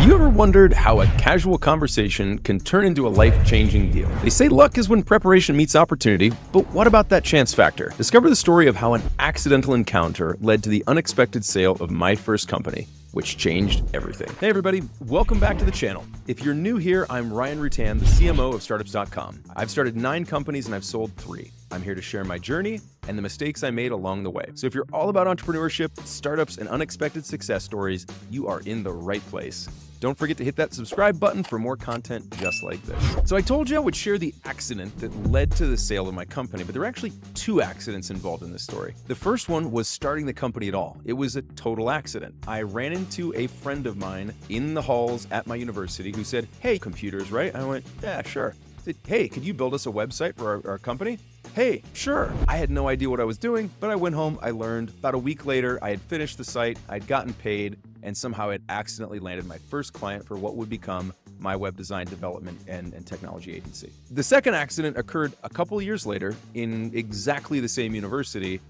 you ever wondered how a casual conversation can turn into a life-changing deal? They say luck is when preparation meets opportunity, but what about that chance factor? Discover the story of how an accidental encounter led to the unexpected sale of my first company, which changed everything. Hey everybody, welcome back to the channel. If you're new here, I'm Ryan Rutan, the CMO of Startups.com. I've started 9 companies and I've sold 3. I'm here to share my journey and the mistakes I made along the way. So if you're all about entrepreneurship, startups, and unexpected success stories, you are in the right place. Don't forget to hit that subscribe button for more content just like this. So I told you I would share the accident that led to the sale of my company, but there were actually 2 accidents involved in this story. The first one was starting the company at all. It was a total accident. I ran into a friend of mine in the halls at my university who said, "Hey, computers, right?" I went, "Yeah, sure." He said, "Hey, could you build us a website for our company?" "Hey, sure." I had no idea what I was doing, but I went home, I learned. About a week later, I had finished the site, I'd gotten paid, and somehow it accidentally landed my first client for what would become my web design development and technology agency. The second accident occurred a couple years later in exactly the same university.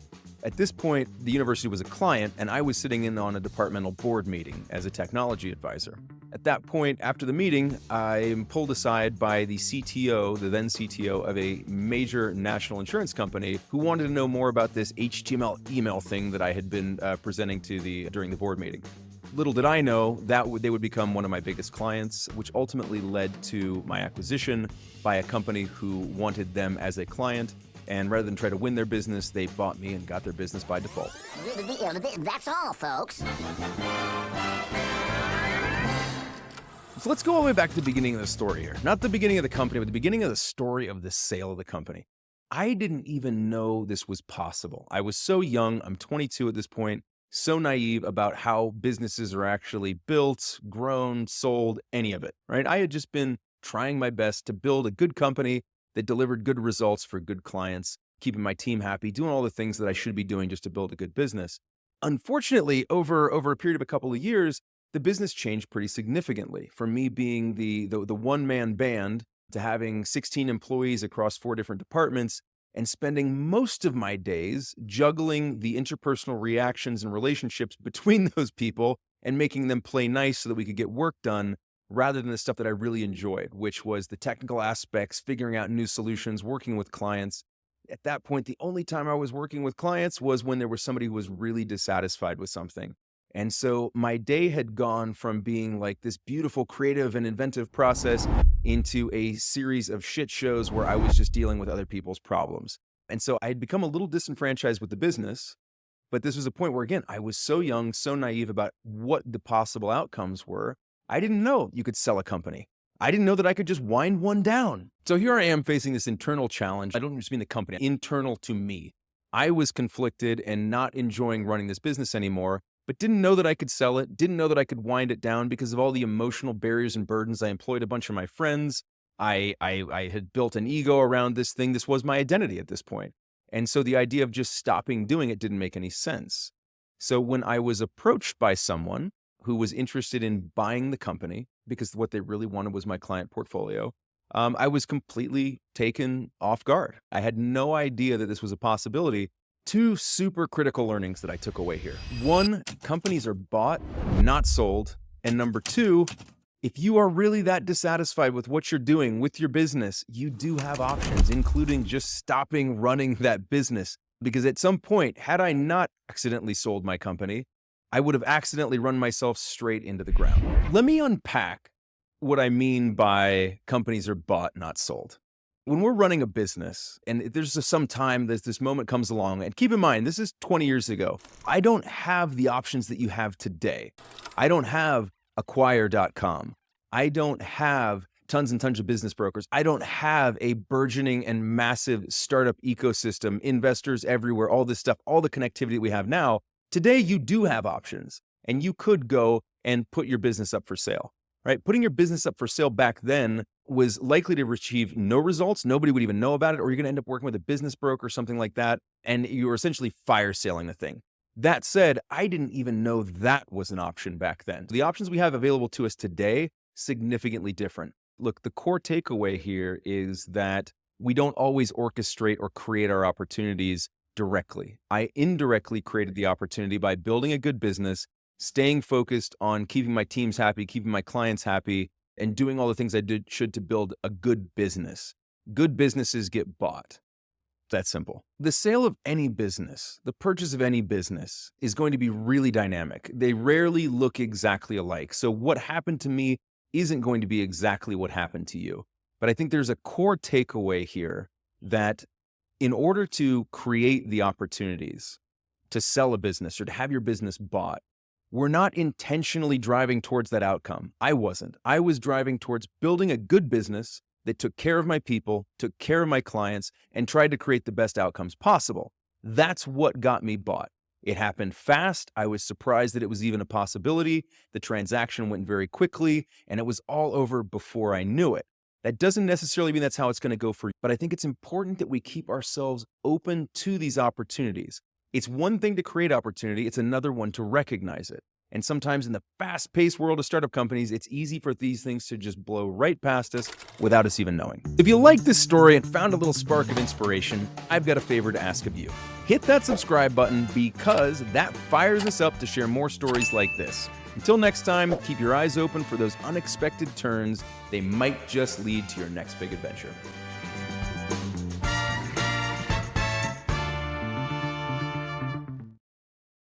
At this point, the university was a client, and I was sitting in on a departmental board meeting as a technology advisor. At that point, after the meeting, I'm pulled aside by the CTO, the then CTO of a major national insurance company, who wanted to know more about this HTML email thing that I had been presenting to during the board meeting. Little did I know that they would become one of my biggest clients, which ultimately led to my acquisition by a company who wanted them as a client. And rather than try to win their business, they bought me and got their business by default. That's all, folks. So let's go all the way back to the beginning of the story here. Not the beginning of the company, but the beginning of the story of the sale of the company. I didn't even know this was possible. I was so young, I'm 22 at this point, so naive about how businesses are actually built, grown, sold, any of it, right? I had just been trying my best to build a good company that delivered good results for good clients, keeping my team happy, doing all the things that I should be doing just to build a good business. Unfortunately, over a period of a couple of years, the business changed pretty significantly. From me being the one-man band to having 16 employees across 4 different departments and spending most of my days juggling the interpersonal reactions and relationships between those people and making them play nice so that we could get work done, rather than the stuff that I really enjoyed, which was the technical aspects, figuring out new solutions, working with clients. At that point, the only time I was working with clients was when there was somebody who was really dissatisfied with something. And so my day had gone from being like this beautiful, creative, and inventive process into a series of shit shows where I was just dealing with other people's problems. And so I had become a little disenfranchised with the business. But this was a point where, again, I was so young, so naive about what the possible outcomes were. I didn't know you could sell a company. I didn't know that I could just wind one down. So here I am facing this internal challenge. I don't just mean the company, internal to me. I was conflicted and not enjoying running this business anymore, but didn't know that I could sell it, didn't know that I could wind it down because of all the emotional barriers and burdens. I employed a bunch of my friends. I had built an ego around this thing. This was my identity at this point. And so the idea of just stopping doing it didn't make any sense. So when I was approached by someone who was interested in buying the company, because what they really wanted was my client portfolio, I was completely taken off guard. I had no idea that this was a possibility. 2 super critical learnings that I took away here. 1, companies are bought, not sold. And number 2, if you are really that dissatisfied with what you're doing with your business, you do have options, including just stopping running that business. Because at some point, had I not accidentally sold my company, I would have accidentally run myself straight into the ground. Let me unpack what I mean by companies are bought, not sold. When we're running a business, and there's some time that this moment comes along, and keep in mind, this is 20 years ago. I don't have the options that you have today. I don't have Acquire.com. I don't have tons and tons of business brokers. I don't have a burgeoning and massive startup ecosystem, investors everywhere, all this stuff, all the connectivity we have now. Today, you do have options, and you could go and put your business up for sale, right? Putting your business up for sale back then was likely to achieve no results. Nobody would even know about it, or you're going to end up working with a business broker or something like that, and you were essentially fire selling the thing. That said, I didn't even know that was an option back then. The options we have available to us today, significantly different. Look, the core takeaway here is that we don't always orchestrate or create our opportunities directly. I indirectly created the opportunity by building a good business, staying focused on keeping my teams happy, keeping my clients happy, and doing all the things I should to build a good business. Good businesses get bought. That simple. The sale of any business, the purchase of any business is going to be really dynamic. They rarely look exactly alike. So what happened to me isn't going to be exactly what happened to you. But I think there's a core takeaway here that in order to create the opportunities to sell a business or to have your business bought, we're not intentionally driving towards that outcome. I wasn't. I was driving towards building a good business that took care of my people, took care of my clients, and tried to create the best outcomes possible. That's what got me bought. It happened fast. I was surprised that it was even a possibility. The transaction went very quickly, and it was all over before I knew it. That doesn't necessarily mean that's how it's going to go for you, but I think it's important that we keep ourselves open to these opportunities. It's one thing to create opportunity, it's another one to recognize it. And sometimes in the fast-paced world of startup companies, it's easy for these things to just blow right past us without us even knowing. If you liked this story and found a little spark of inspiration, I've got a favor to ask of you. Hit that subscribe button because that fires us up to share more stories like this. Until next time, keep your eyes open for those unexpected turns. They might just lead to your next big adventure.